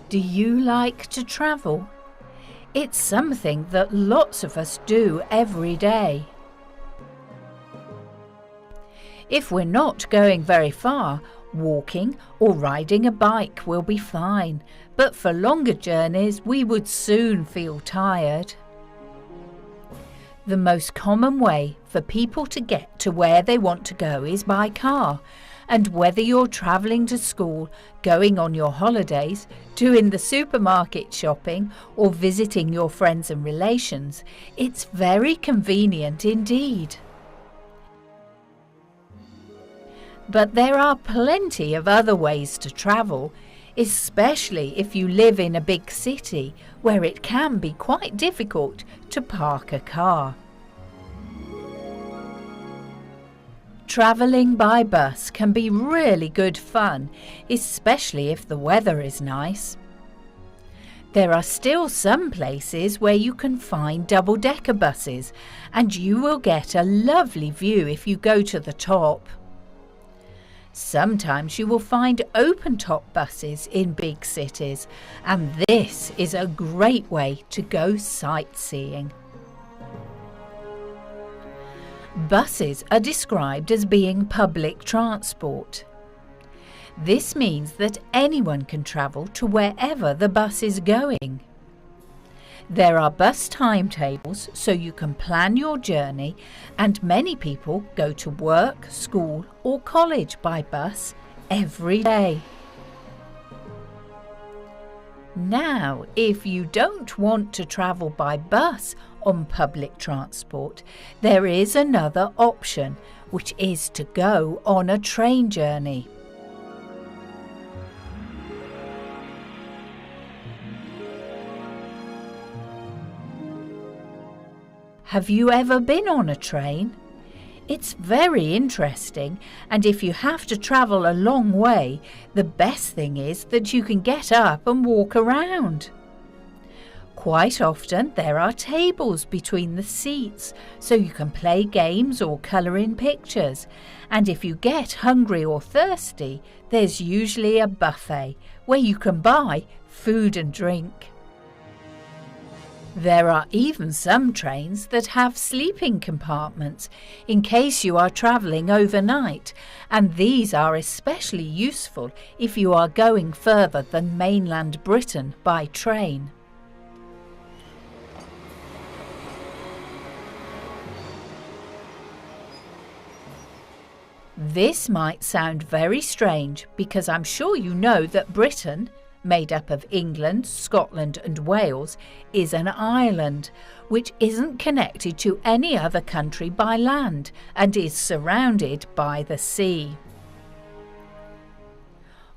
Do you like to travel? It's something that lots of us do every day. If we're not going very far, walking or riding a bike will be fine, but for longer journeys we would soon feel tired. The most common way for people to get to where they want to go is by car, and whether you're travelling to school, going on your holidays, doing the supermarket shopping or visiting your friends and relations, it's very convenient indeed. But there are plenty of other ways to travel, especially if you live in a big city where it can be quite difficult to park a car. Travelling by bus can be really good fun, especially if the weather is nice. There are still some places where you can find double-decker buses, and you will get a lovely view if you go to the top. Sometimes you will find open-top buses in big cities, and this is a great way to go sightseeing. Buses are described as being public transport. This means that anyone can travel to wherever the bus is going. There are bus timetables so you can plan your journey, and many people go to work, school or college by bus every day. Now, if you don't want to travel by bus on public transport, there is another option, which is to go on a train journey. Have you ever been on a train? It's very interesting, and if you have to travel a long way, the best thing is that you can get up and walk around. Quite often there are tables between the seats, so you can play games or colour in pictures, and if you get hungry or thirsty, there's usually a buffet where you can buy food and drink. There are even some trains that have sleeping compartments in case you are travelling overnight, and these are especially useful if you are going further than mainland Britain by train. This might sound very strange because I'm sure you know that Britain, made up of England, Scotland and Wales, is an island which isn't connected to any other country by land and is surrounded by the sea.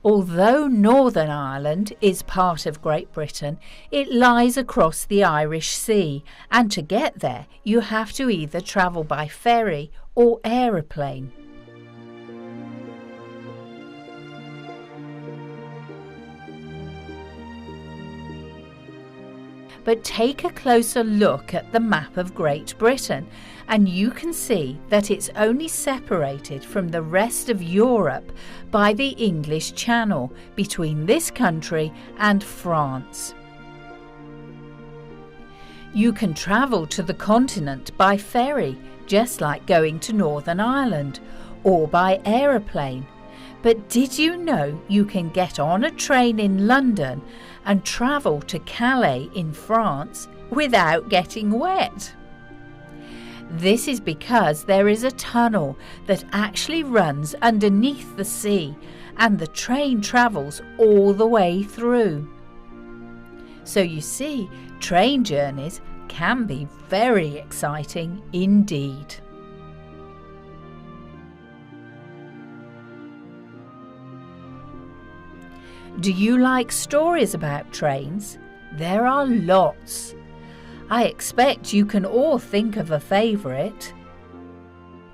Although Northern Ireland is part of Great Britain, it lies across the Irish Sea, and to get there you have to either travel by ferry or aeroplane. but take a closer look at the map of Great Britain and you can see that it's only separated from the rest of Europe by the English Channel between this country and France. You can travel to the continent by ferry, just like going to Northern Ireland, or by aeroplane. But did you know you can get on a train in London and travel to Calais in France without getting wet? This is because there is a tunnel that actually runs underneath the sea and the train travels all the way through. So you see, train journeys can be very exciting indeed. Do you like stories about trains? There are lots. I expect you can all think of a favourite.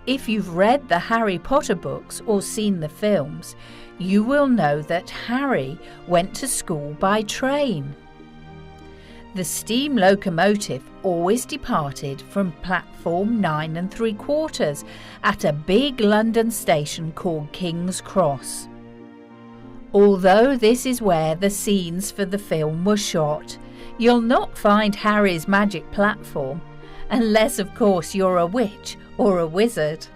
If you've read the Harry Potter books or seen the films, you will know that Harry went to school by train. The steam locomotive always departed from platform 9 3/4 at a big London station called King's Cross. Although this is where the scenes for the film were shot, you'll not find Harry's magic platform, unless of course you're a witch or a wizard.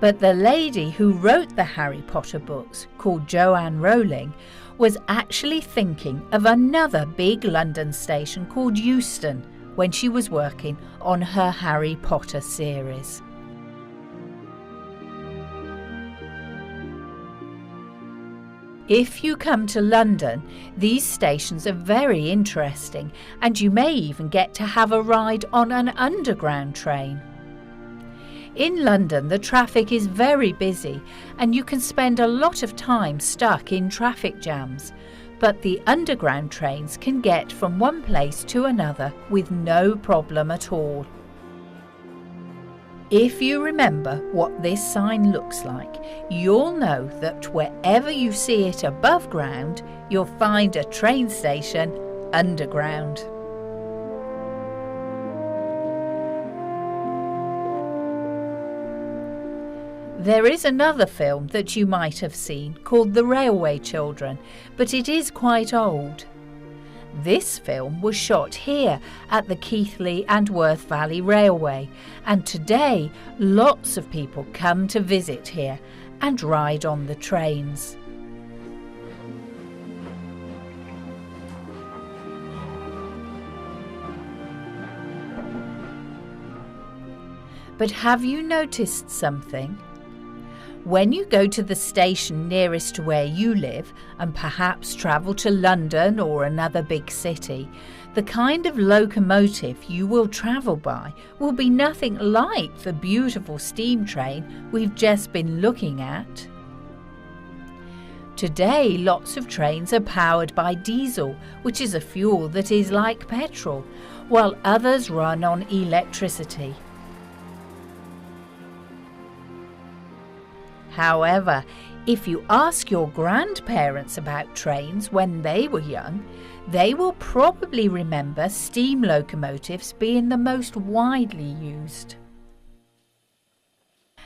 But the lady who wrote the Harry Potter books, called Joanne Rowling, was actually thinking of another big London station called Euston when she was working on her Harry Potter series. If you come to London, these stations are very interesting and you may even get to have a ride on an underground train. In London, the traffic is very busy and you can spend a lot of time stuck in traffic jams, but the underground trains can get from one place to another with no problem at all. If you remember what this sign looks like, you'll know that wherever you see it above ground, you'll find a train station underground. There is another film that you might have seen called The Railway Children, but it is quite old. This film was shot here at the Keighley and Worth Valley Railway, and today lots of people come to visit here and ride on the trains. But have you noticed something? When you go to the station nearest to where you live and perhaps travel to London or another big city, the kind of locomotive you will travel by will be nothing like the beautiful steam train we've just been looking at. Today, lots of trains are powered by diesel, which is a fuel that is like petrol, while others run on electricity. However, if you ask your grandparents about trains when they were young, they will probably remember steam locomotives being the most widely used.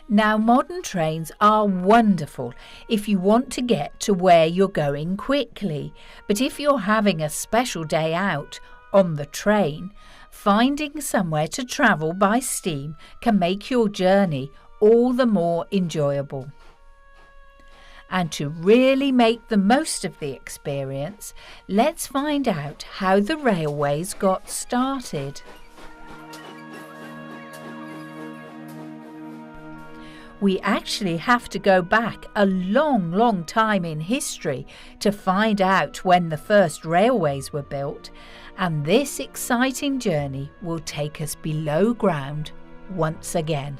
Now, modern trains are wonderful if you want to get to where you're going quickly, but if you're having a special day out on the train, finding somewhere to travel by steam can make your journey all the more enjoyable. And to really make the most of the experience, let's find out how the railways got started. We actually have to go back a long time in history to find out when the first railways were built, and this exciting journey will take us below ground once again.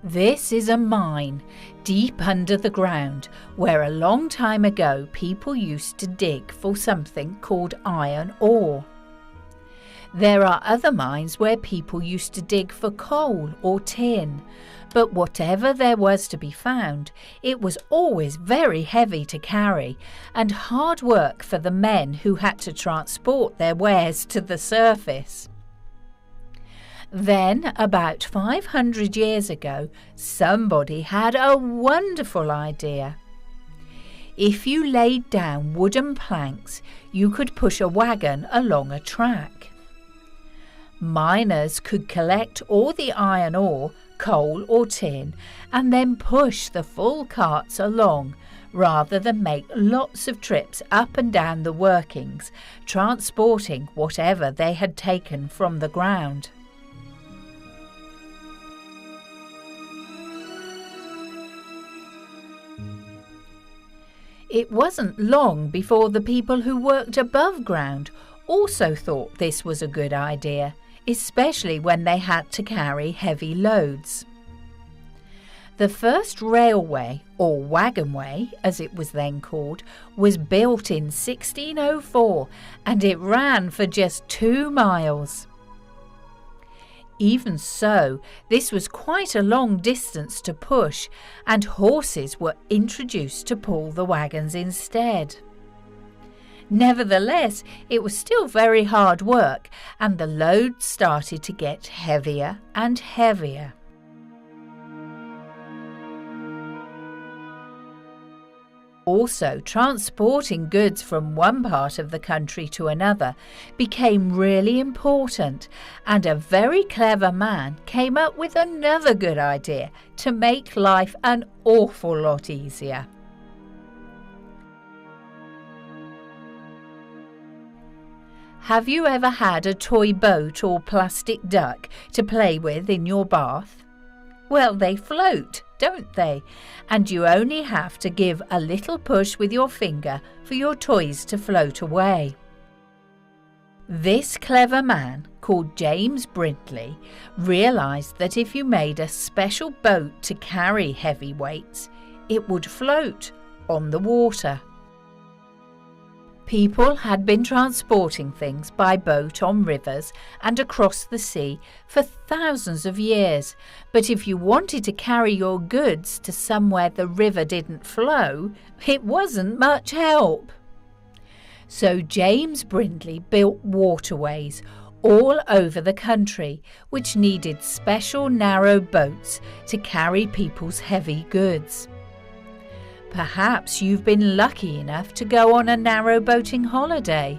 This is a mine deep under the ground where a long time ago people used to dig for something called iron ore. There are other mines where people used to dig for coal or tin, but whatever there was to be found, it was always very heavy to carry and hard work for the men who had to transport their wares to the surface. Then, about 500 years ago, somebody had a wonderful idea. If you laid down wooden planks, you could push a wagon along a track. Miners could collect all the iron ore, coal or tin, and then push the full carts along, rather than make lots of trips up and down the workings, transporting whatever they had taken from the ground. It wasn't long before the people who worked above ground also thought this was a good idea, especially when they had to carry heavy loads. The first railway, or wagonway as it was then called, was built in 1604 and it ran for just 2 miles. Even so, this was quite a long distance to push, and horses were introduced to pull the wagons instead. Nevertheless, it was still very hard work, and the loads started to get heavier and heavier. Also, transporting goods from one part of the country to another became really important, and a very clever man came up with another good idea to make life an awful lot easier. Have you ever had a toy boat or plastic duck to play with in your bath? Well, they float, don't they? And you only have to give a little push with your finger for your toys to float away. This clever man, called James Brindley, realised that if you made a special boat to carry heavy weights, it would float on the water. People had been transporting things by boat on rivers and across the sea for thousands of years, but if you wanted to carry your goods to somewhere the river didn't flow, it wasn't much help. So James Brindley built waterways all over the country, which needed special narrow boats to carry people's heavy goods. Perhaps you've been lucky enough to go on a narrow boating holiday.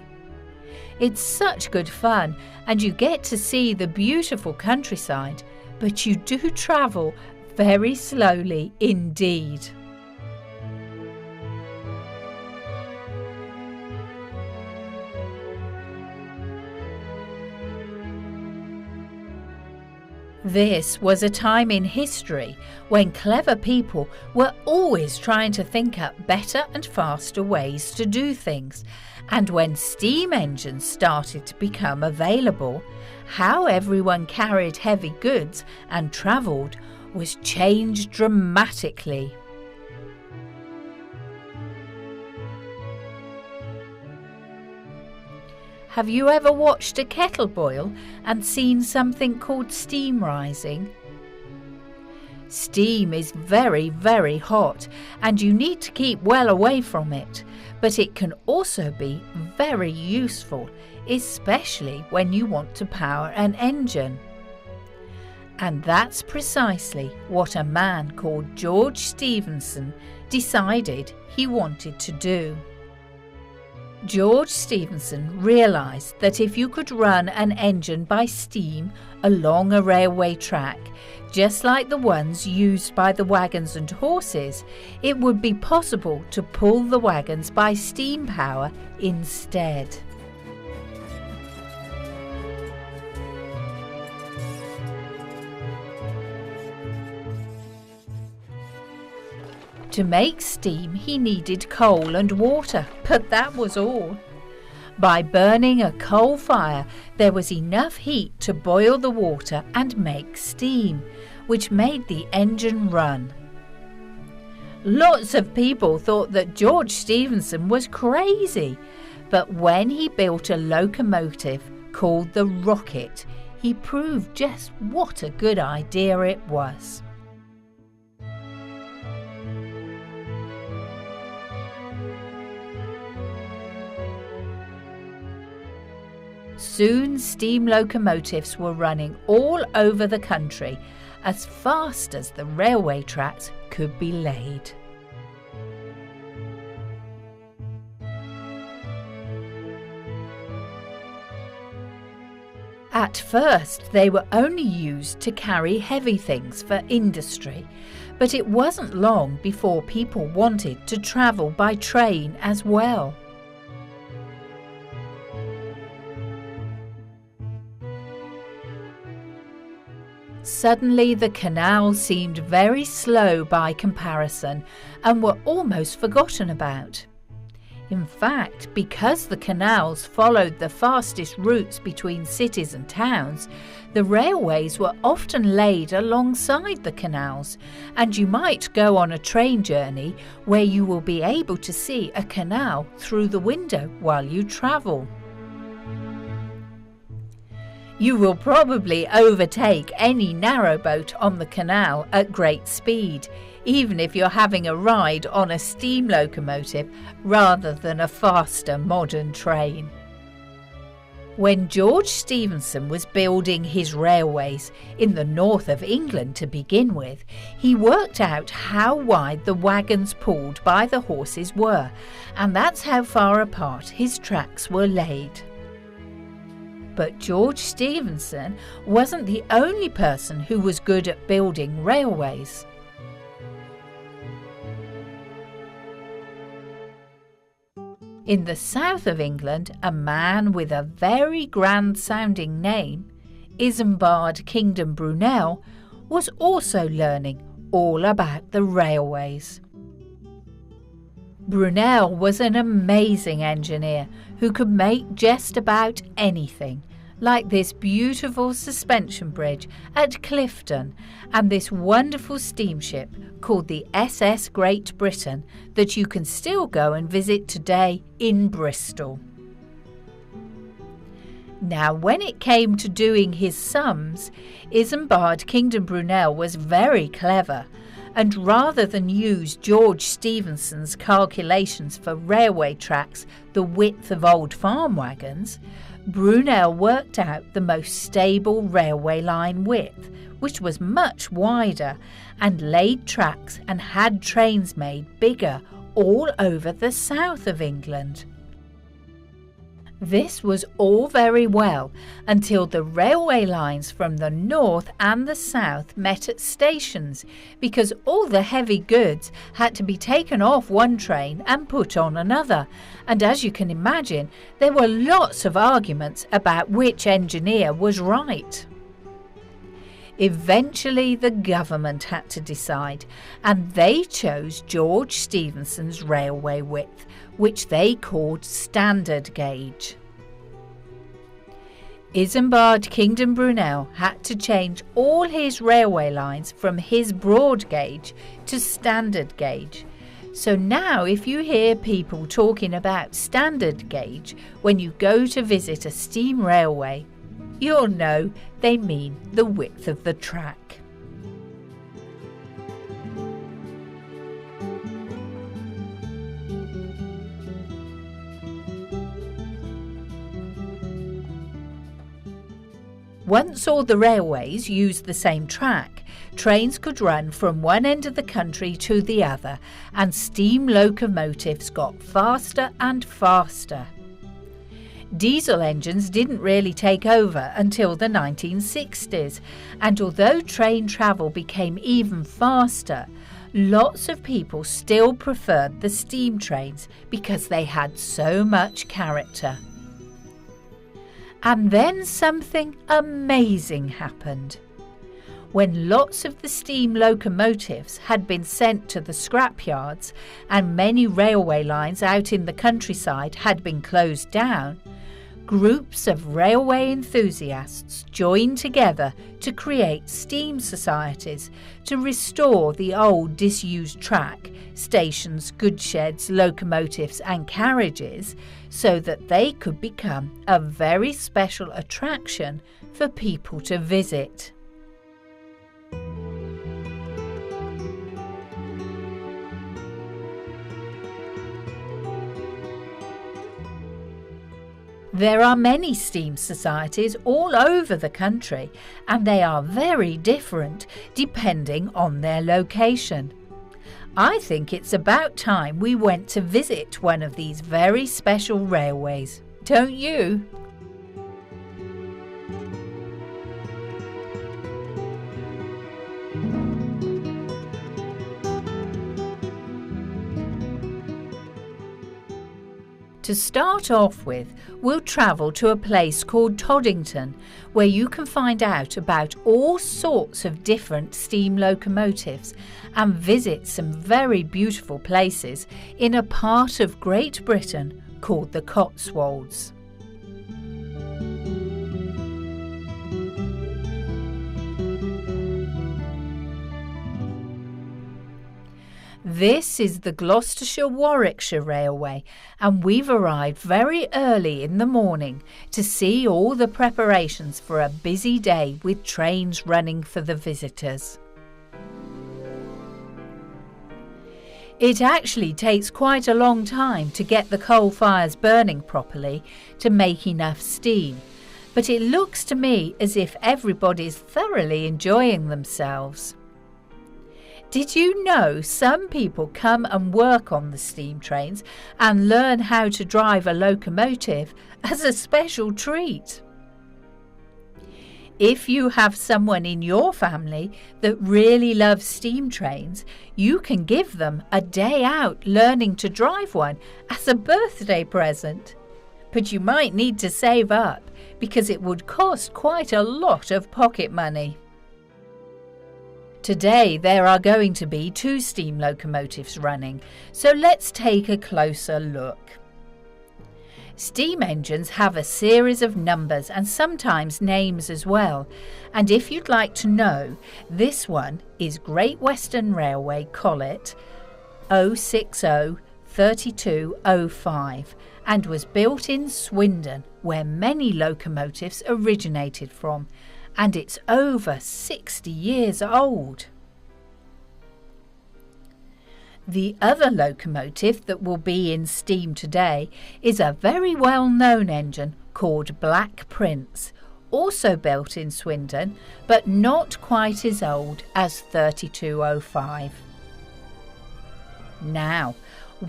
It's such good fun, and you get to see the beautiful countryside, but you do travel very slowly indeed. This was a time in history when clever people were always trying to think up better and faster ways to do things, and when steam engines started to become available, how everyone carried heavy goods and travelled was changed dramatically. Have you ever watched a kettle boil and seen something called steam rising? Steam is very, very hot, and you need to keep well away from it, but it can also be very useful, especially when you want to power an engine. And that's precisely what a man called George Stephenson decided he wanted to do. George Stephenson realised that if you could run an engine by steam along a railway track, just like the ones used by the wagons and horses, it would be possible to pull the wagons by steam power instead. To make steam, he needed coal and water, but that was all. By burning a coal fire, there was enough heat to boil the water and make steam, which made the engine run. Lots of people thought that George Stephenson was crazy, but when he built a locomotive called the rocket, he proved just what a good idea it was. Soon steam locomotives were running all over the country, as fast as the railway tracks could be laid. At first, they were only used to carry heavy things for industry, but it wasn't long before people wanted to travel by train as well. Suddenly, the canals seemed very slow by comparison and were almost forgotten about. In fact, because the canals followed the fastest routes between cities and towns, the railways were often laid alongside the canals, and you might go on a train journey where you will be able to see a canal through the window while you travel. You will probably overtake any narrowboat on the canal at great speed, even if you're having a ride on a steam locomotive rather than a faster modern train. When George Stephenson was building his railways in the north of England to begin with, he worked out how wide the wagons pulled by the horses were, and that's how far apart his tracks were laid. But George Stephenson wasn't the only person who was good at building railways. In the south of England, a man with a very grand-sounding name, Isambard Kingdom Brunel, was also learning all about the railways. Brunel was an amazing engineer who could make just about anything, like this beautiful suspension bridge at Clifton and this wonderful steamship called the SS Great Britain that you can still go and visit today in Bristol. Now, when it came to doing his sums, Isambard Kingdom Brunel was very clever, and rather than use George Stephenson's calculations for railway tracks the width of old farm wagons, Brunel worked out the most stable railway line width, which was much wider, and laid tracks and had trains made bigger all over the south of England. This was all very well until the railway lines from the north and the south met at stations, because all the heavy goods had to be taken off one train and put on another, and as you can imagine, there were lots of arguments about which engineer was right. Eventually the government had to decide, and they chose George Stephenson's railway width, which they called standard gauge. Isambard Kingdom Brunel had to change all his railway lines from his broad gauge to standard gauge. So now if you hear people talking about standard gauge when you go to visit a steam railway, you'll know they mean the width of the track. Once all the railways used the same track, trains could run from one end of the country to the other, and steam locomotives got faster and faster. Diesel engines didn't really take over until the 1960s, and although train travel became even faster, lots of people still preferred the steam trains because they had so much character. And then something amazing happened. When lots of the steam locomotives had been sent to the scrapyards and many railway lines out in the countryside had been closed down, Groups of railway enthusiasts join together to create steam societies to restore the old disused track, stations, goods sheds, locomotives and carriages so that they could become a very special attraction for people to visit. There are many steam societies all over the country, and they are very different depending on their location. I think it's about time we went to visit one of these very special railways, don't you? To start off with, we'll travel to a place called Toddington, where you can find out about all sorts of different steam locomotives and visit some very beautiful places in a part of Great Britain called the Cotswolds. This is the Gloucestershire-Warwickshire Railway, and we've arrived very early in the morning to see all the preparations for a busy day with trains running for the visitors. It actually takes quite a long time to get the coal fires burning properly to make enough steam, but it looks to me as if everybody's thoroughly enjoying themselves. Did you know some people come and work on the steam trains and learn how to drive a locomotive as a special treat? If you have someone in your family that really loves steam trains, you can give them a day out learning to drive one as a birthday present. But you might need to save up because it would cost quite a lot of pocket money. Today there are going to be 2 steam locomotives running, so let's take a closer look. Steam engines have a series of numbers and sometimes names as well, and if you'd like to know, this one is Great Western Railway Collet 060 3205 and was built in Swindon, where many locomotives originated from, and it's over 60 years old. The other locomotive that will be in steam today is a very well-known engine called Black Prince, also built in Swindon, but not quite as old as 3205. Now,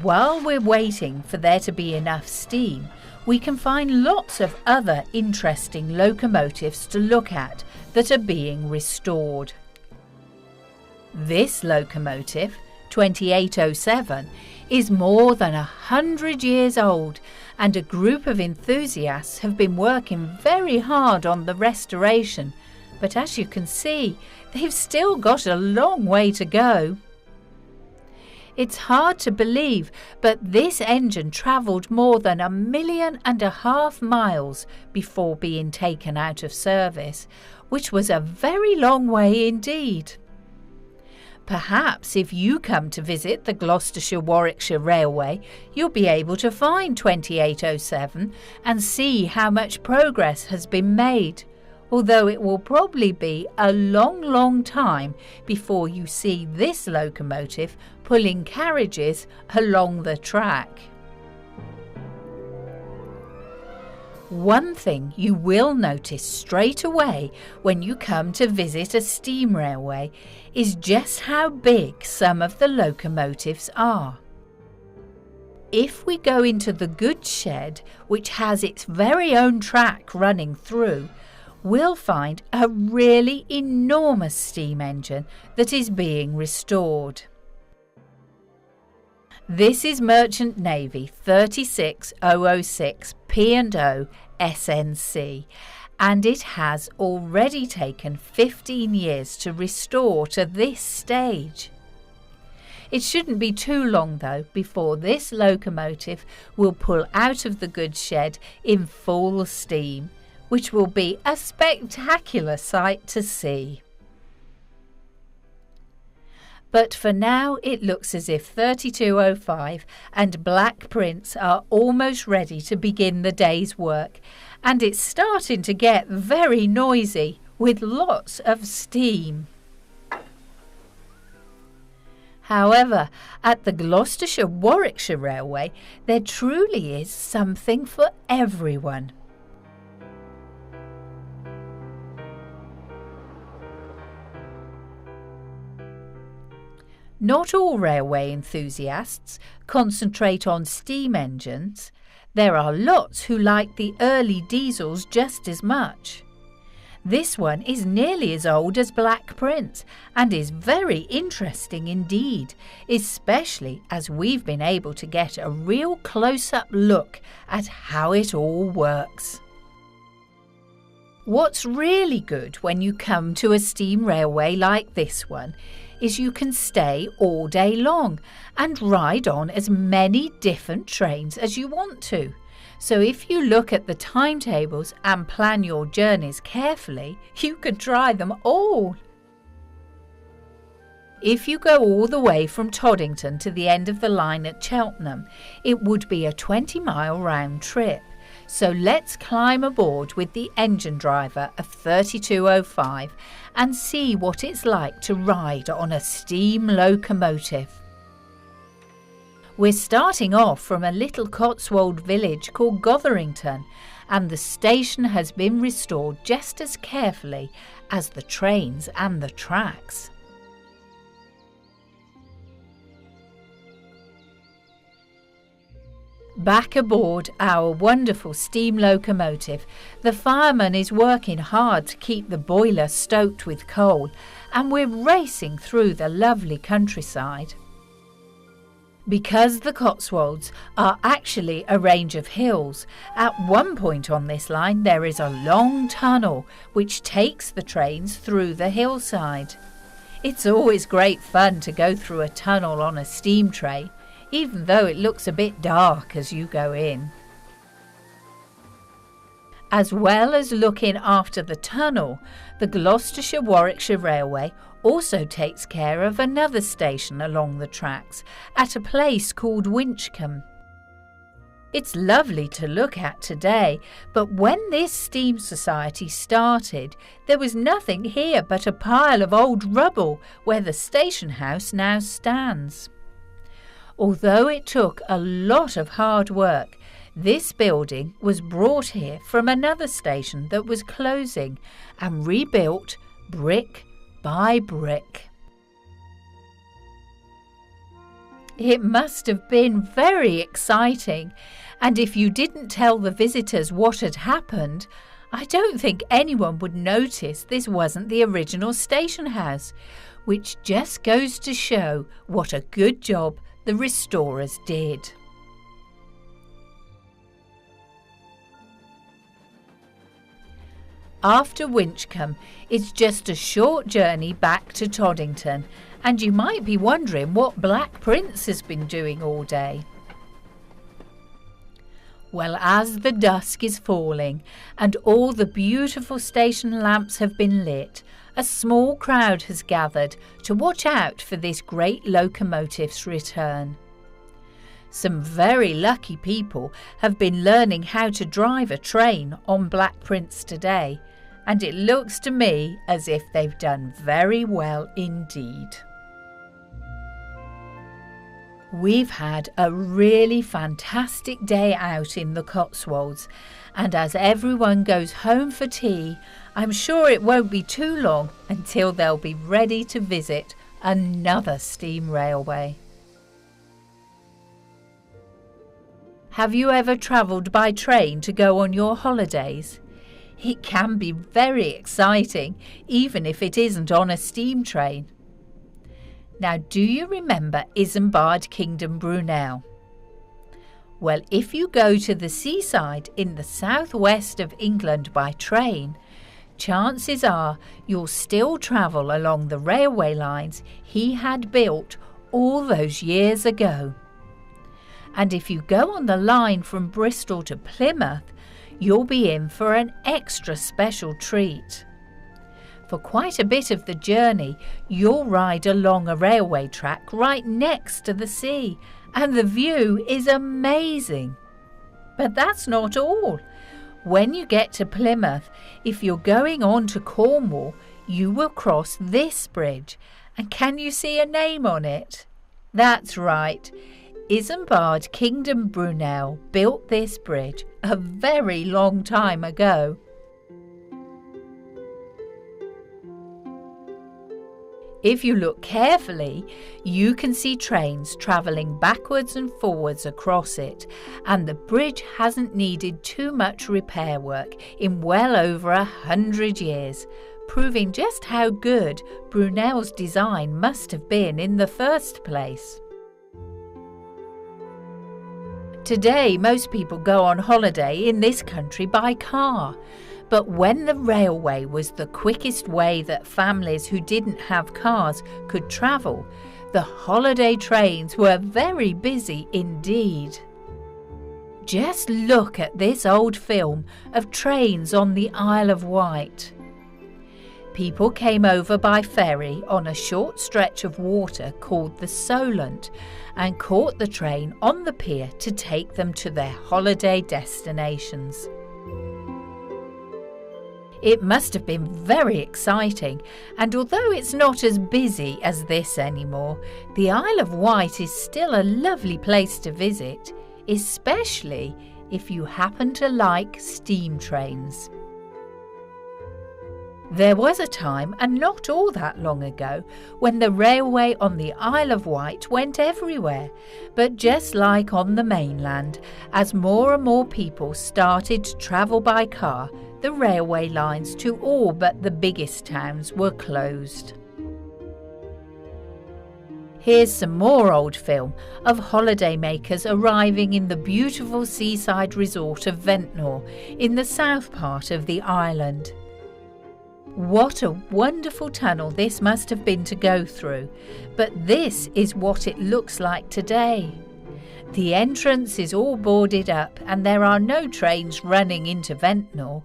while we're waiting for there to be enough steam, we can find lots of other interesting locomotives to look at that are being restored. This locomotive, 2807, is more than 100 years old, and a group of enthusiasts have been working very hard on the restoration, but as you can see, they've still got a long way to go. It's hard to believe, but this engine travelled more than 1.5 million miles before being taken out of service, which was a very long way indeed. Perhaps if you come to visit the Gloucestershire-Warwickshire Railway, you'll be able to find 2807 and see how much progress has been made, although it will probably be a long time before you see this locomotive pulling carriages along the track. One thing you will notice straight away when you come to visit a steam railway is just how big some of the locomotives are. If we go into the goods shed, which has its very own track running through, we'll find a really enormous steam engine that is being restored. This is Merchant Navy 36006 P&O SNC, and it has already taken 15 years to restore to this stage. It shouldn't be too long though before this locomotive will pull out of the goods shed in full steam, which will be a spectacular sight to see. But for now it looks as if 3205 and Black Prince are almost ready to begin the day's work, and it's starting to get very noisy with lots of steam. However, at the Gloucestershire-Warwickshire Railway there truly is something for everyone. Not all railway enthusiasts concentrate on steam engines. There are lots who like the early diesels just as much. This one is nearly as old as Black Prince and is very interesting indeed, especially as we've been able to get a real close-up look at how it all works. What's really good when you come to a steam railway like this one is you can stay all day long and ride on as many different trains as you want to. So if you look at the timetables and plan your journeys carefully, you can try them all. If you go all the way from Toddington to the end of the line at Cheltenham, it would be a 20-mile round trip. So let's climb aboard with the engine driver of 3205 and see what it's like to ride on a steam locomotive. We're starting off from a little Cotswold village called Gotherington, and the station has been restored just as carefully as the trains and the tracks. Back aboard our wonderful steam locomotive, the fireman is working hard to keep the boiler stoked with coal, and we're racing through the lovely countryside. Because the Cotswolds are actually a range of hills, at one point on this line there is a long tunnel which takes the trains through the hillside. It's always great fun to go through a tunnel on a steam train, even though it looks a bit dark as you go in. As well as looking after the tunnel, the Gloucestershire-Warwickshire Railway also takes care of another station along the tracks at a place called Winchcombe. It's lovely to look at today, but when this steam society started, there was nothing here but a pile of old rubble where the station house now stands. Although it took a lot of hard work, this building was brought here from another station that was closing and rebuilt brick by brick. It must have been very exciting, and if you didn't tell the visitors what had happened, I don't think anyone would notice this wasn't the original station house, which just goes to show what a good job the restorers did. After Winchcombe, it's just a short journey back to Toddington, and you might be wondering what Black Prince has been doing all day. Well, as the dusk is falling and all the beautiful station lamps have been lit, a small crowd has gathered to watch out for this great locomotive's return. Some very lucky people have been learning how to drive a train on Black Prince today, and it looks to me as if they've done very well indeed. We've had a really fantastic day out in the Cotswolds, and as everyone goes home for tea, I'm sure it won't be too long until they'll be ready to visit another steam railway. Have you ever travelled by train to go on your holidays? It can be very exciting, even if it isn't on a steam train. Now, do you remember Isambard Kingdom Brunel? Well, if you go to the seaside in the southwest of England by train, chances are you'll still travel along the railway lines he had built all those years ago. And if you go on the line from Bristol to Plymouth, you'll be in for an extra special treat. For quite a bit of the journey, you'll ride along a railway track right next to the sea, and the view is amazing. But that's not all. When you get to Plymouth, if you're going on to Cornwall, you will cross this bridge. And can you see a name on it? That's right. Isambard Kingdom Brunel built this bridge a very long time ago. If you look carefully, you can see trains travelling backwards and forwards across it, and the bridge hasn't needed too much repair work in well over 100 years, proving just how good Brunel's design must have been in the first place. Today, most people go on holiday in this country by car. But when the railway was the quickest way that families who didn't have cars could travel, the holiday trains were very busy indeed. Just look at this old film of trains on the Isle of Wight. People came over by ferry on a short stretch of water called the Solent and caught the train on the pier to take them to their holiday destinations. It must have been very exciting, and although it's not as busy as this anymore, the Isle of Wight is still a lovely place to visit, especially if you happen to like steam trains. There was a time, and not all that long ago, when the railway on the Isle of Wight went everywhere. But just like on the mainland, as more and more people started to travel by car, the railway lines to all but the biggest towns were closed. Here's some more old film of holidaymakers arriving in the beautiful seaside resort of Ventnor in the south part of the island. What a wonderful tunnel this must have been to go through, but this is what it looks like today. The entrance is all boarded up and there are no trains running into Ventnor.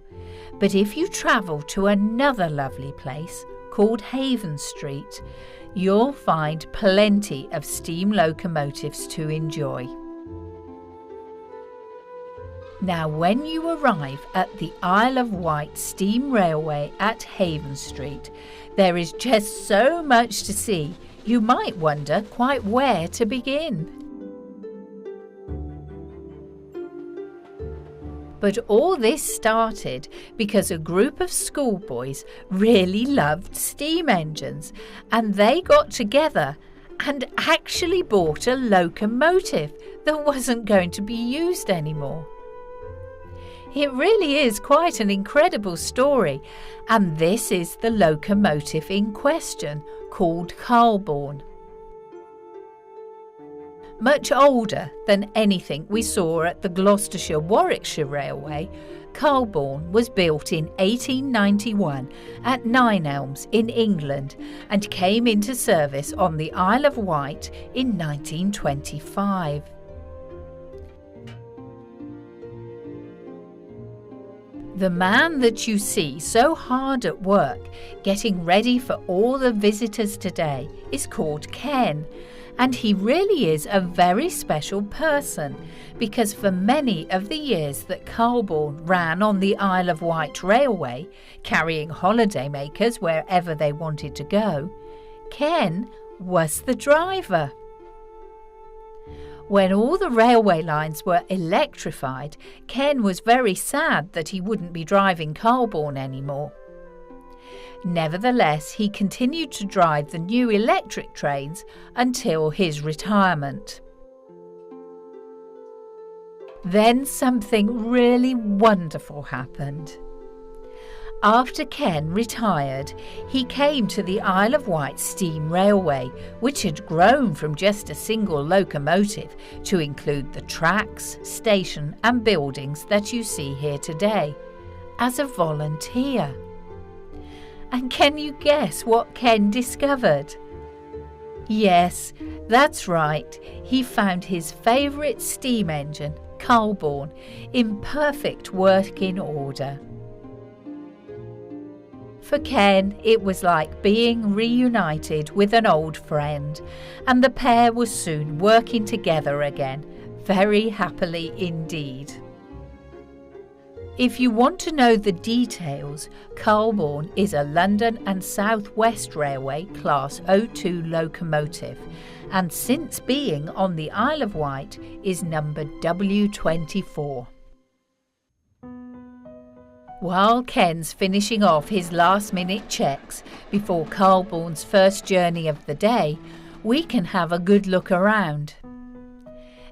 But if you travel to another lovely place called Haven Street, you'll find plenty of steam locomotives to enjoy. Now, when you arrive at the Isle of Wight Steam Railway at Haven Street, there is just so much to see, you might wonder quite where to begin. But all this started because a group of schoolboys really loved steam engines, and they got together and actually bought a locomotive that wasn't going to be used anymore. It really is quite an incredible story, and this is the locomotive in question, called Carlborn. Much older than anything we saw at the Gloucestershire-Warwickshire Railway, Carlborn was built in 1891 at Nine Elms in England and came into service on the Isle of Wight in 1925. The man that you see so hard at work, getting ready for all the visitors today, is called Ken, and he really is a very special person, because for many of the years that Carlborn ran on the Isle of Wight Railway, carrying holidaymakers wherever they wanted to go, Ken was the driver. When all the railway lines were electrified, Ken was very sad that he wouldn't be driving Carlborn anymore. Nevertheless, he continued to drive the new electric trains until his retirement. Then something really wonderful happened. After Ken retired, he came to the Isle of Wight Steam Railway, which had grown from just a single locomotive to include the tracks, station and buildings that you see here today, as a volunteer. And can you guess what Ken discovered? Yes, That's right, he found his favourite steam engine, Carlborn, in perfect working order. For Ken, it was like being reunited with an old friend, and the pair was soon working together again, very happily indeed. If you want to know the details, Carlborn is a London and South West Railway Class 02 locomotive, and since being on the Isle of Wight is numbered W24. While Ken's finishing off his last-minute checks before Carlborn's first journey of the day, we can have a good look around.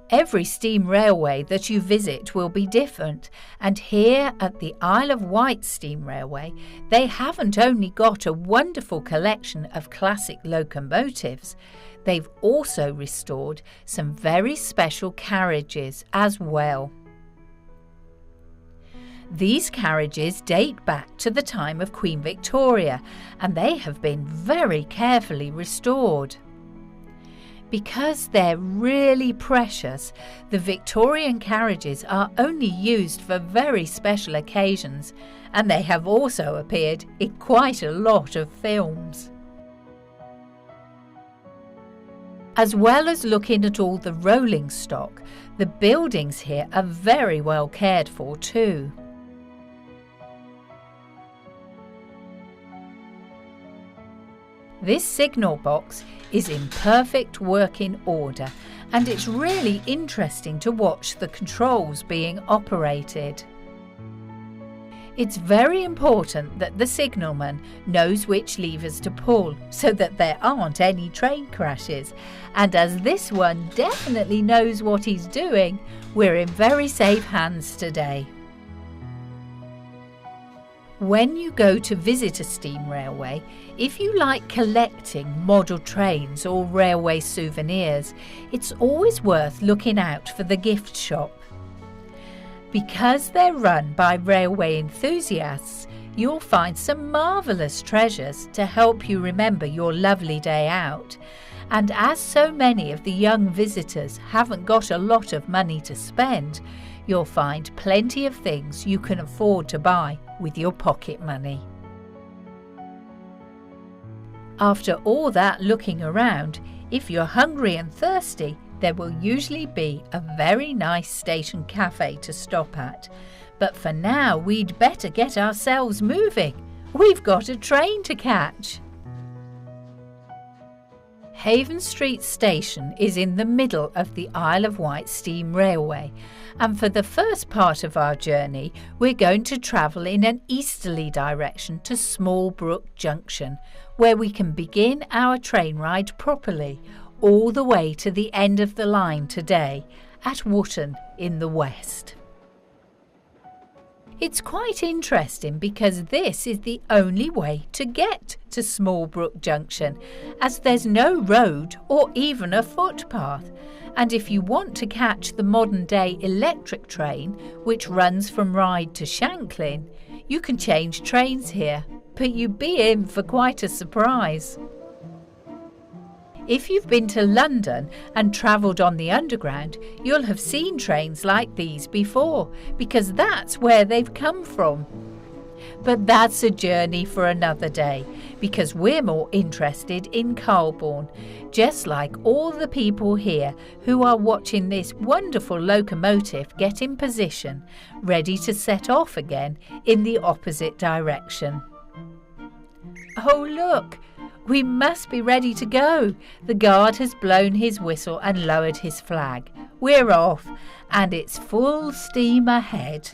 Every steam railway that you visit will be different, and here at the Isle of Wight Steam Railway, they haven't only got a wonderful collection of classic locomotives, they've also restored some very special carriages as well. These carriages date back to the time of Queen Victoria, and they have been very carefully restored. Because they're really precious, the Victorian carriages are only used for very special occasions, and they have also appeared in quite a lot of films. As well as looking at all the rolling stock, the buildings here are very well cared for too. This signal box is in perfect working order, and it's really interesting to watch the controls being operated. It's very important that the signalman knows which levers to pull so that there aren't any train crashes, and as this one definitely knows what he's doing, we're in very safe hands today. When you go to visit a steam railway, if you like collecting model trains or railway souvenirs, it's always worth looking out for the gift shop. Because they're run by railway enthusiasts, you'll find some marvellous treasures to help you remember your lovely day out. And as so many of the young visitors haven't got a lot of money to spend, you'll find plenty of things you can afford to buy with your pocket money. After all that looking around, if you're hungry and thirsty, there will usually be a very nice station cafe to stop at. But for now, we'd better get ourselves moving. We've got a train to catch. Haven Street Station is in the middle of the Isle of Wight Steam Railway, and for the first part of our journey we're going to travel in an easterly direction to Smallbrook Junction, where we can begin our train ride properly, all the way to the end of the line today, at Wootton in the west. It's quite interesting because this is the only way to get to Smallbrook Junction, as there's no road or even a footpath. And if you want to catch the modern-day electric train, which runs from Ryde to Shanklin, you can change trains here, but you'd be in for quite a surprise. If you've been to London and travelled on the Underground, you'll have seen trains like these before, because that's where they've come from. But that's a journey for another day, because we're more interested in Carlborn, just like all the people here who are watching this wonderful locomotive get in position, ready to set off again in the opposite direction. Oh, look! We must be ready to go. The guard has blown his whistle and lowered his flag. We're off, and it's full steam ahead.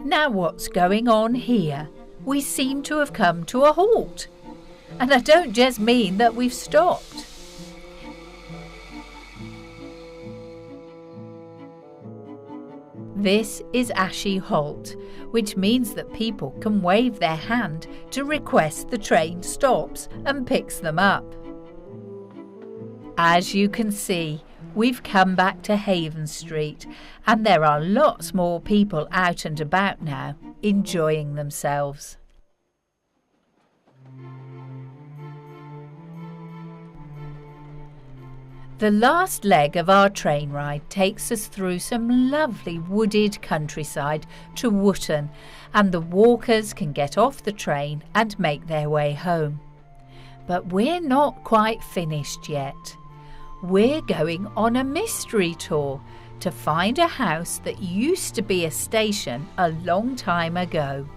Now what's going on here? We seem to have come to a halt. And I don't just mean that we've stopped. This is Ashy Halt, which means that people can wave their hand to request the train stops and picks them up. As you can see, we've come back to Haven Street, and there are lots more people out and about now, enjoying themselves. The last leg of our train ride takes us through some lovely wooded countryside to Wootton, and the walkers can get off the train and make their way home. But we're not quite finished yet. We're going on a mystery tour to find a house that used to be a station a long time ago.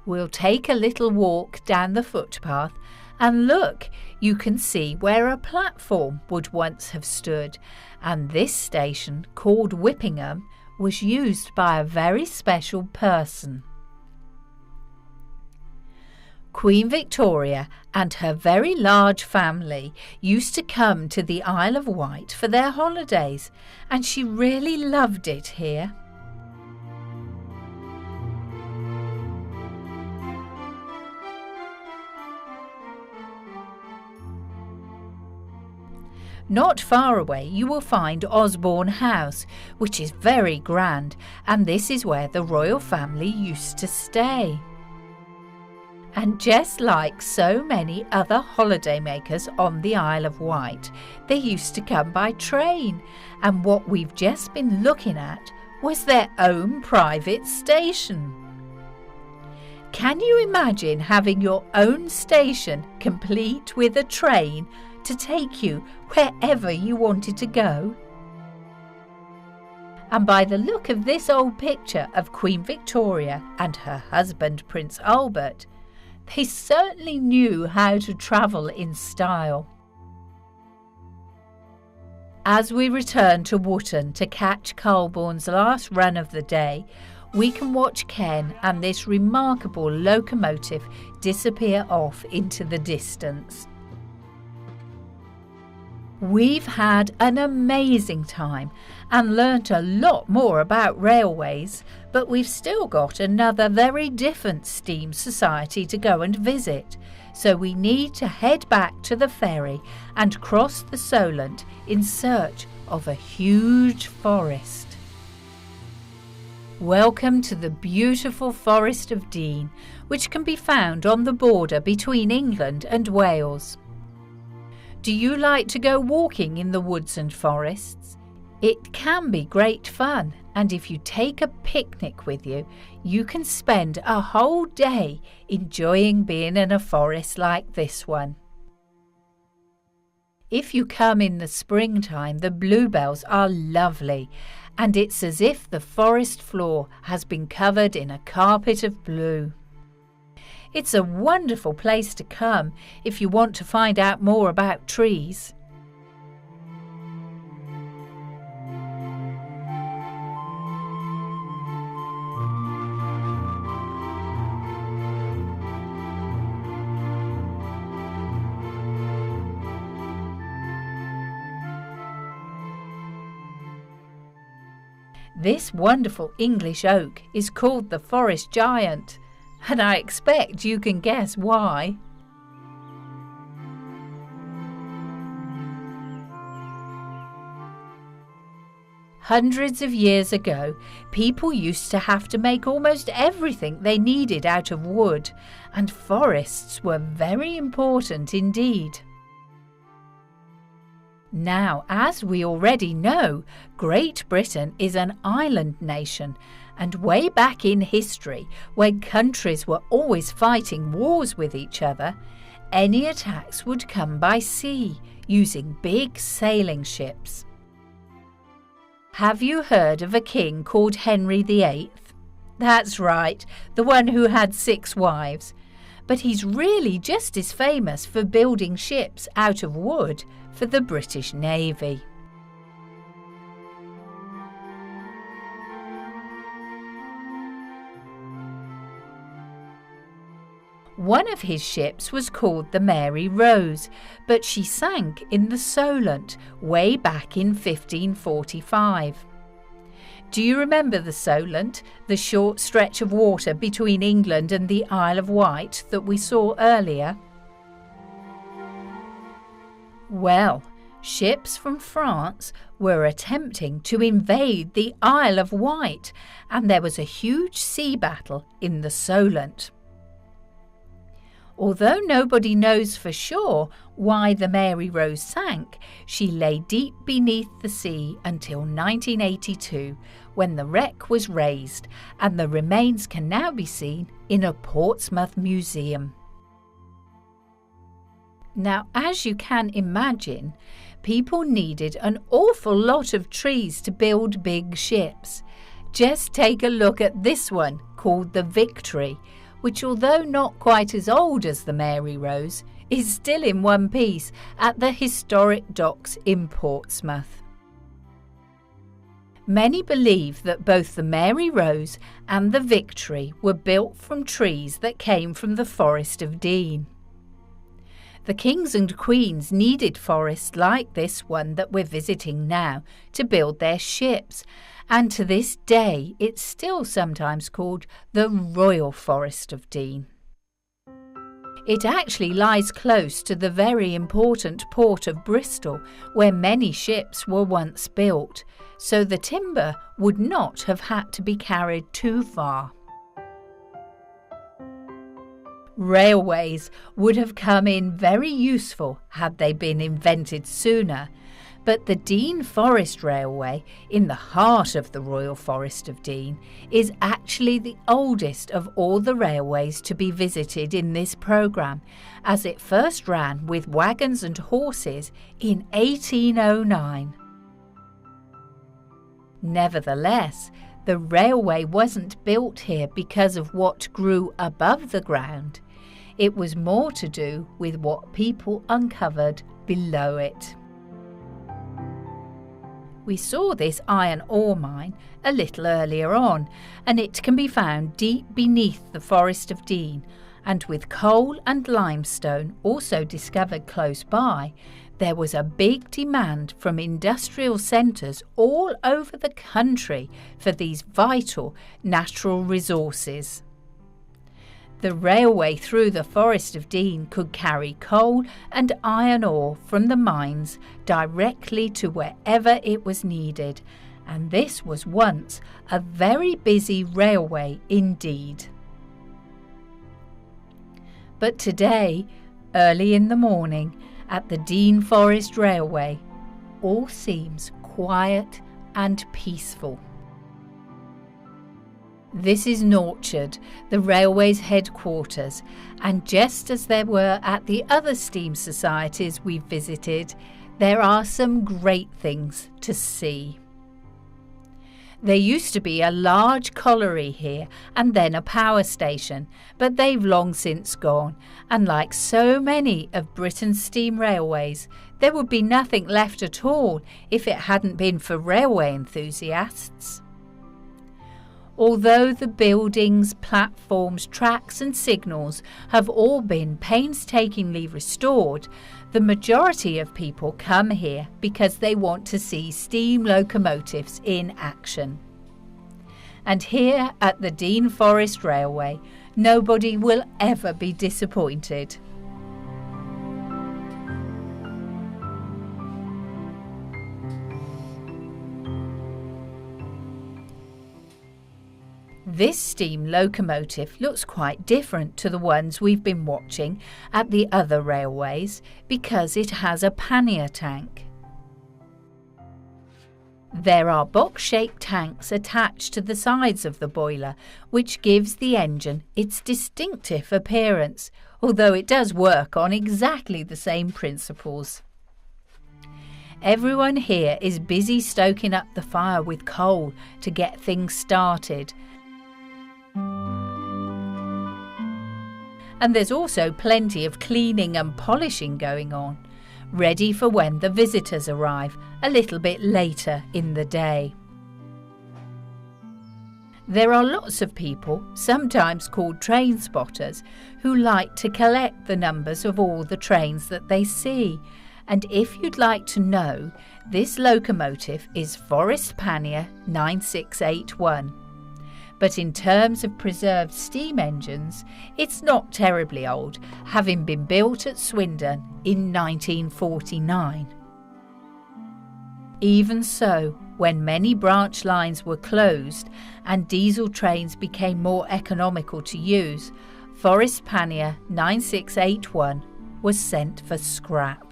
We'll take a little walk down the footpath, and look, you can see where a platform would once have stood, and this station, called Whippingham, was used by a very special person. Queen Victoria and her very large family used to come to the Isle of Wight for their holidays, and she really loved it here. Not far away you will find Osborne House, which is very grand, and this is where the royal family used to stay. And just like so many other holidaymakers on the Isle of Wight, they used to come by train, and what we've just been looking at was their own private station. Can you imagine having your own station complete with a train to take you wherever you wanted to go? And by the look of this old picture of Queen Victoria and her husband Prince Albert, they certainly knew how to travel in style. As we return to Wootton to catch Colborne's last run of the day, we can watch Ken and this remarkable locomotive disappear off into the distance. We've had an amazing time and learnt a lot more about railways, but we've still got another very different steam society to go and visit, so we need to head back to the ferry and cross the Solent in search of a huge forest. Welcome to the beautiful Forest of Dean, which can be found on the border between England and Wales. Do you like to go walking in the woods and forests? It can be great fun, and if you take a picnic with you, you can spend a whole day enjoying being in a forest like this one. If you come in the springtime, the bluebells are lovely, and it's as if the forest floor has been covered in a carpet of blue. It's a wonderful place to come if you want to find out more about trees. This wonderful English oak is called the forest giant, and I expect you can guess why. Hundreds of years ago, people used to have to make almost everything they needed out of wood, and forests were very important indeed. Now, as we already know, Great Britain is an island nation, and way back in history, when countries were always fighting wars with each other, any attacks would come by sea, using big sailing ships. Have you heard of a king called Henry VIII? That's right, the one who had 6 wives. But he's really just as famous for building ships out of wood for the British Navy. One of his ships was called the Mary Rose, but she sank in the Solent way back in 1545. Do you remember the Solent, the short stretch of water between England and the Isle of Wight that we saw earlier? Well, ships from France were attempting to invade the Isle of Wight, and there was a huge sea battle in the Solent. Although nobody knows for sure why the Mary Rose sank, she lay deep beneath the sea until 1982, when the wreck was raised, and the remains can now be seen in a Portsmouth museum. Now, as you can imagine, people needed an awful lot of trees to build big ships. Just take a look at this one called the Victory, which, although not quite as old as the Mary Rose, is still in one piece at the historic docks in Portsmouth. Many believe that both the Mary Rose and the Victory were built from trees that came from the Forest of Dean. The kings and queens needed forests like this one that we're visiting now to build their ships, and to this day it's still sometimes called the Royal Forest of Dean. It actually lies close to the very important port of Bristol, where many ships were once built, so the timber would not have had to be carried too far. Railways would have come in very useful had they been invented sooner, but the Dean Forest Railway, in the heart of the Royal Forest of Dean, is actually the oldest of all the railways to be visited in this programme, as it first ran with wagons and horses in 1809. Nevertheless, the railway wasn't built here because of what grew above the ground. It was more to do with what people uncovered below it. We saw this iron ore mine a little earlier on, and it can be found deep beneath the Forest of Dean, and with coal and limestone also discovered close by, there was a big demand from industrial centres all over the country for these vital natural resources. The railway through the Forest of Dean could carry coal and iron ore from the mines directly to wherever it was needed, and this was once a very busy railway indeed. But today, early in the morning, at the Dean Forest Railway, all seems quiet and peaceful. This is Norchard, the railway's headquarters, and just as there were at the other steam societies we've visited, there are some great things to see. There used to be a large colliery here and then a power station, but they've long since gone, and like so many of Britain's steam railways, there would be nothing left at all if it hadn't been for railway enthusiasts. Although the buildings, platforms, tracks and signals have all been painstakingly restored, the majority of people come here because they want to see steam locomotives in action. And here at the Dean Forest Railway, nobody will ever be disappointed. This steam locomotive looks quite different to the ones we've been watching at the other railways because it has a pannier tank. There are box-shaped tanks attached to the sides of the boiler, which gives the engine its distinctive appearance, although it does work on exactly the same principles. Everyone here is busy stoking up the fire with coal to get things started. And there's also plenty of cleaning and polishing going on, ready for when the visitors arrive a little bit later in the day. There are lots of people, sometimes called train spotters, who like to collect the numbers of all the trains that they see. And if you'd like to know, this locomotive is Forest Pannier 9681. But in terms of preserved steam engines, it's not terribly old, having been built at Swindon in 1949. Even so, when many branch lines were closed and diesel trains became more economical to use, Forest Pannier 9681 was sent for scrap.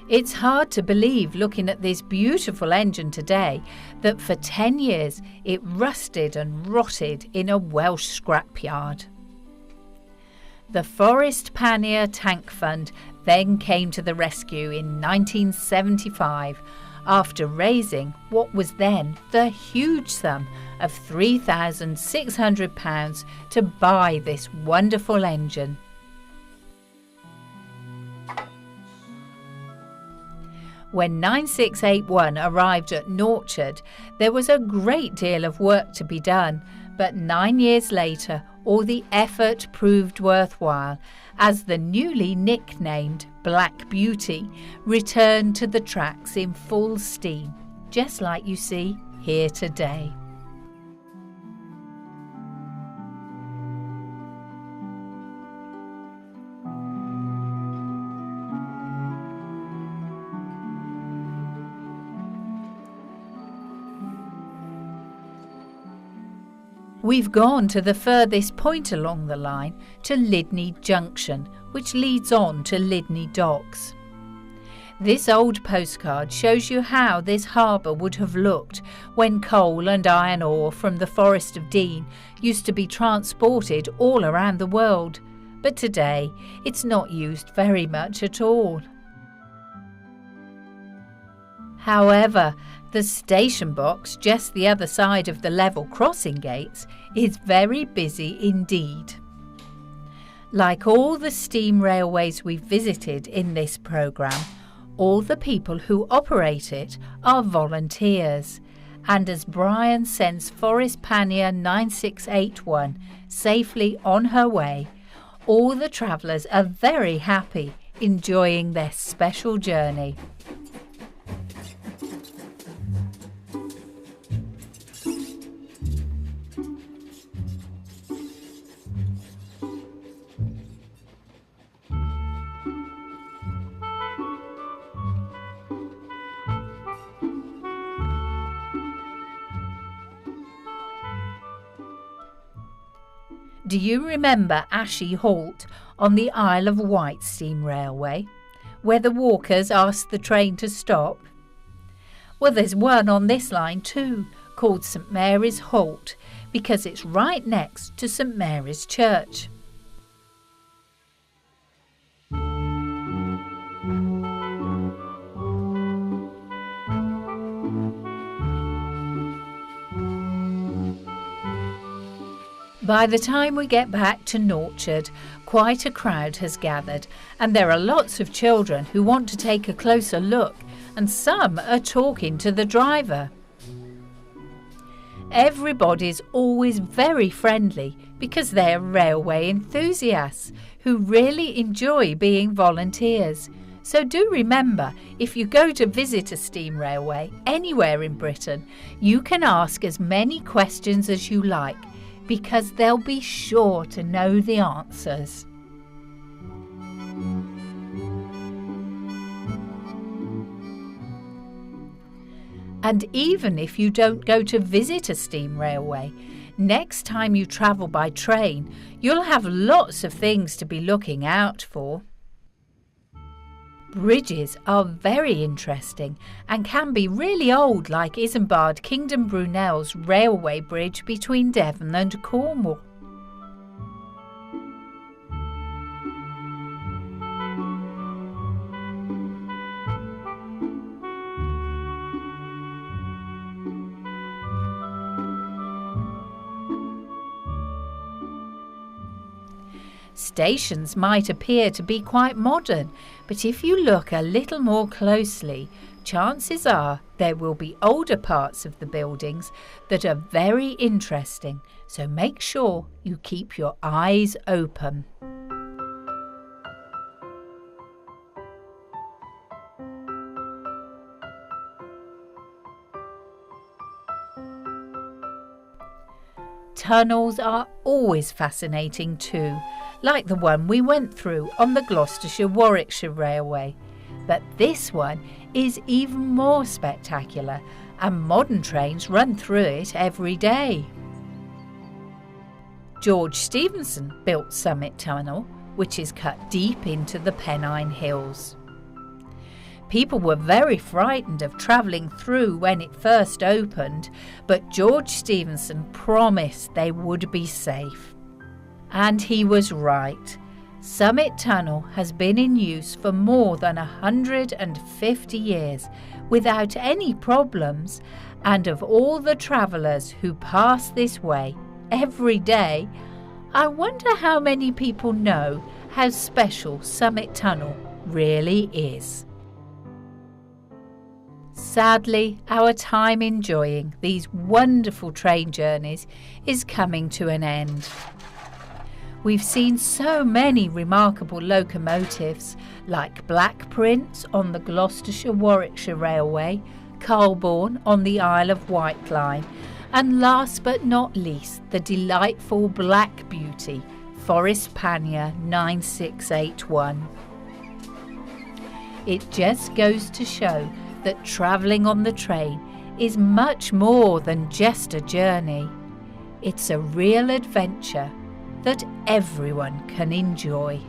It's hard to believe, looking at this beautiful engine today, that for 10 years it rusted and rotted in a Welsh scrapyard. The Forest Pannier Tank Fund then came to the rescue in 1975 after raising what was then the huge sum of £3,600 to buy this wonderful engine. When 9681 arrived at Norchard, there was a great deal of work to be done, but 9 years later all the effort proved worthwhile as the newly nicknamed Black Beauty returned to the tracks in full steam, just like you see here today. We've gone to the furthest point along the line, to Lydney Junction, which leads on to Lydney Docks. This old postcard shows you how this harbour would have looked when coal and iron ore from the Forest of Dean used to be transported all around the world, but today it's not used very much at all. However, the station box just the other side of the level crossing gates is very busy indeed. Like all the steam railways we've visited in this programme, all the people who operate it are volunteers, and as Brian sends Forest Pannier 9681 safely on her way, all the travellers are very happy, enjoying their special journey. Do you remember Ashy Halt on the Isle of Wight steam railway, where the walkers asked the train to stop? Well, there's one on this line too, called St Mary's Halt, because it's right next to St Mary's Church. By the time we get back to Norchard, quite a crowd has gathered, and there are lots of children who want to take a closer look, and some are talking to the driver. Everybody's always very friendly because they're railway enthusiasts who really enjoy being volunteers. So do remember, if you go to visit a steam railway anywhere in Britain, you can ask as many questions as you like, because they'll be sure to know the answers. And even if you don't go to visit a steam railway, next time you travel by train, you'll have lots of things to be looking out for. Bridges are very interesting and can be really old, like Isambard Kingdom Brunel's railway bridge between Devon and Cornwall. Stations might appear to be quite modern, but if you look a little more closely, chances are there will be older parts of the buildings that are very interesting, so make sure you keep your eyes open. Tunnels are always fascinating too, like the one we went through on the Gloucestershire-Warwickshire Railway. But this one is even more spectacular, and modern trains run through it every day. George Stephenson built Summit Tunnel, which is cut deep into the Pennine Hills. People were very frightened of travelling through when it first opened, but George Stephenson promised they would be safe. And he was right. Summit Tunnel has been in use for more than 150 years without any problems, and of all the travellers who pass this way every day, I wonder how many people know how special Summit Tunnel really is. Sadly, our time enjoying these wonderful train journeys is coming to an end. We've seen so many remarkable locomotives like Black Prince on the Gloucestershire-Warwickshire Railway, Carlborn on the Isle of Wight line, and last but not least the delightful Black Beauty, Forest Pannier 9681. It just goes to show that travelling on the train is much more than just a journey. It's a real adventure that everyone can enjoy.